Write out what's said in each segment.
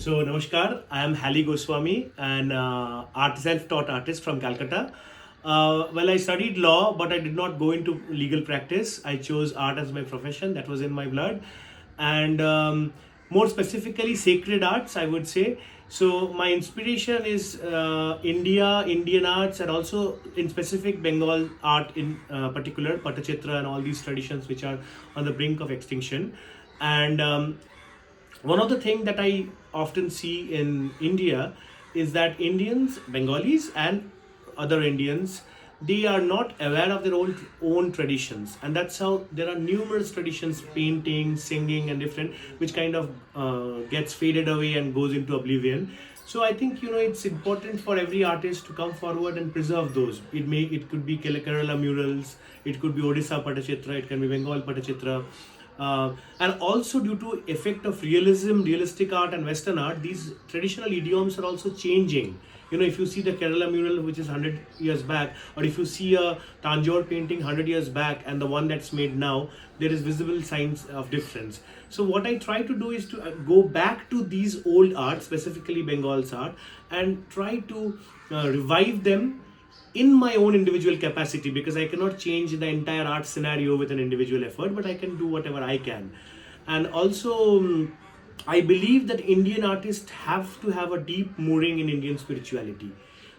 So, Namaskar, I am Halley Goswami, an self-taught artist from Calcutta. I studied law, but I did not go into legal practice. I chose art as my profession, that was in my blood. And more specifically, sacred arts, I would say. So, my inspiration is India, Indian arts, and also in specific Bengal art in particular, Patachitra, and all these traditions which are on the brink of extinction. And one of the things that I often see in India is that Indians, Bengalis, and other Indians, they are not aware of their own traditions, and that's how there are numerous traditions, painting, singing, and different, which kind of gets faded away and goes into oblivion. So I think it's important for every artist to come forward and preserve those. It could be Kerala murals, it could be Odisha Patachitra, it can be Bengal Patachitra. And also due to effect of realism, realistic art and Western art, these traditional idioms are also changing. If you see the Kerala mural which is 100 years back, or if you see a Tanjore painting 100 years back and the one that's made now, there is visible signs of difference. So what I try to do is to go back to these old art, specifically Bengal's art, and try to revive them in my own individual capacity, because I cannot change the entire art scenario with an individual effort, but I can do whatever I can. And also, I believe that Indian artists have to have a deep mooring in Indian spirituality.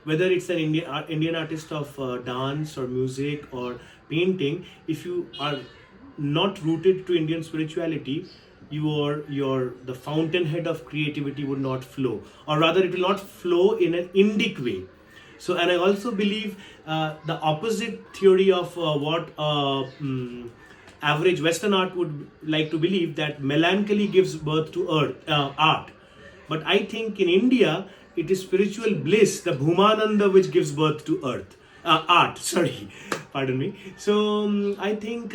Whether it's an Indian artist of dance or music or painting, if you are not rooted to Indian spirituality, the fountainhead of creativity would not flow, or rather, it will not flow in an Indic way. So, and I also believe the opposite theory of what average Western art would like to believe, that melancholy gives birth to art. But I think in India, it is spiritual bliss, the Bhumananda, which gives birth to art. Sorry, pardon me. So I think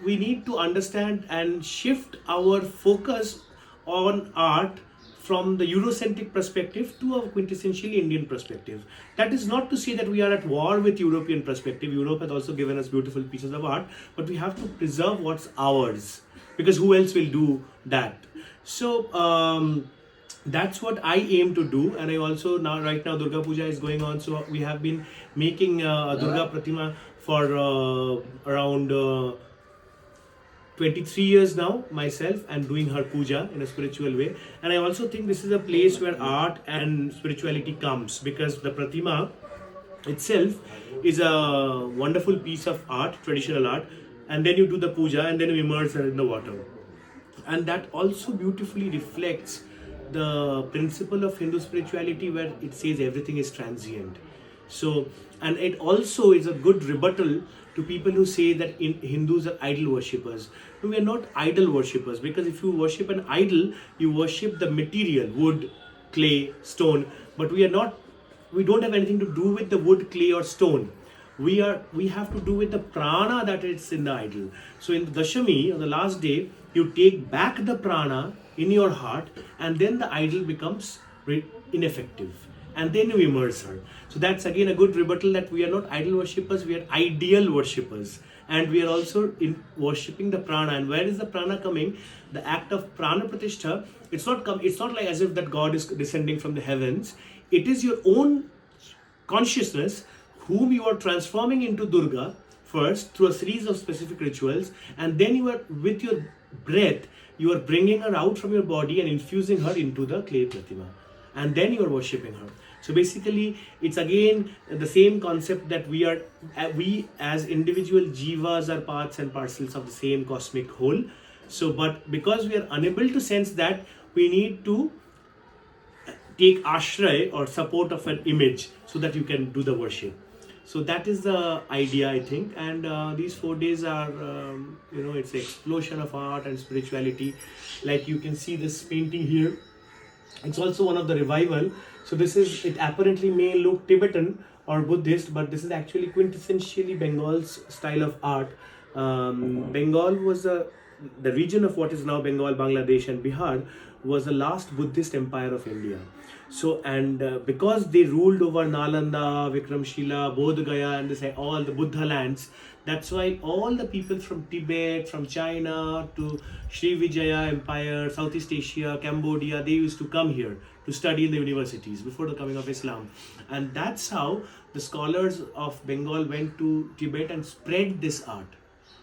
we need to understand and shift our focus on art from the Eurocentric perspective to a quintessentially Indian perspective. That is not to say that we are at war with European perspective. Europe has also given us beautiful pieces of art, but we have to preserve what's ours, because who else will do that? So that's what I aim to do. And I also right now Durga Puja is going on, so we have been making a Durga Pratima for around 23 years now myself, and doing her puja in a spiritual way. And I also think this is a place where art and spirituality comes, because the pratima itself is a wonderful piece of art, traditional art, and then you do the puja and then you immerse her in the water. And that also beautifully reflects the principle of Hindu spirituality, where it says everything is transient. So, and it also is a good rebuttal to people who say that Hindus are idol worshippers. No, we are not idol worshippers, because if you worship an idol, you worship the material, wood, clay, stone. But we don't have anything to do with the wood, clay, or stone. We have to do with the prana that is in the idol. So in the Dashami, on the last day, you take back the prana in your heart, and then the idol becomes ineffective, and then you immerse her. So that's again a good rebuttal that we are not idol worshippers, we are ideal worshippers, and we are also in worshipping the prana. And where is the prana coming? The act of prana pratishtha. It's not like as if that God is descending from the heavens. It is your own consciousness whom you are transforming into Durga first through a series of specific rituals, and then you are, with your breath, you are bringing her out from your body and infusing her into the clay pratima, and then you are worshipping her. So basically, it's again the same concept that we as individual jivas are parts and parcels of the same cosmic whole. So, but because we are unable to sense that, we need to take ashray or support of an image so that you can do the worship. So that is the idea, I think. And these 4 days are, it's an explosion of art and spirituality. Like you can see this painting here. It's also one of the revival. So it apparently may look Tibetan or Buddhist, but this is actually quintessentially Bengal's style of art. Bengal was the region of what is now Bengal, Bangladesh, and Bihar was the last Buddhist empire of India. So, and because they ruled over Nalanda, Vikramshila, Bodh Gaya, and this, all the Buddha lands, that's why all the people from Tibet, from China to Sri Vijaya Empire, Southeast Asia, Cambodia, they used to come here to study in the universities before the coming of Islam. And that's how the scholars of Bengal went to Tibet and spread this art.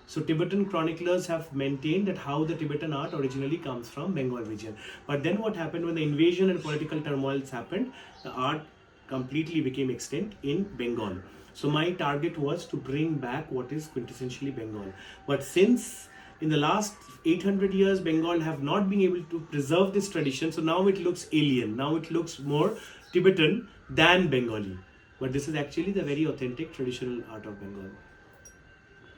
So Tibetan chroniclers have maintained that how the Tibetan art originally comes from Bengal region. But then what happened when the invasion and political turmoils happened, the art completely became extinct in Bengal. So my target was to bring back what is quintessentially Bengal. But since in the last 800 years, Bengal have not been able to preserve this tradition, so now it looks alien. Now it looks more Tibetan than Bengali. But this is actually the very authentic traditional art of Bengal.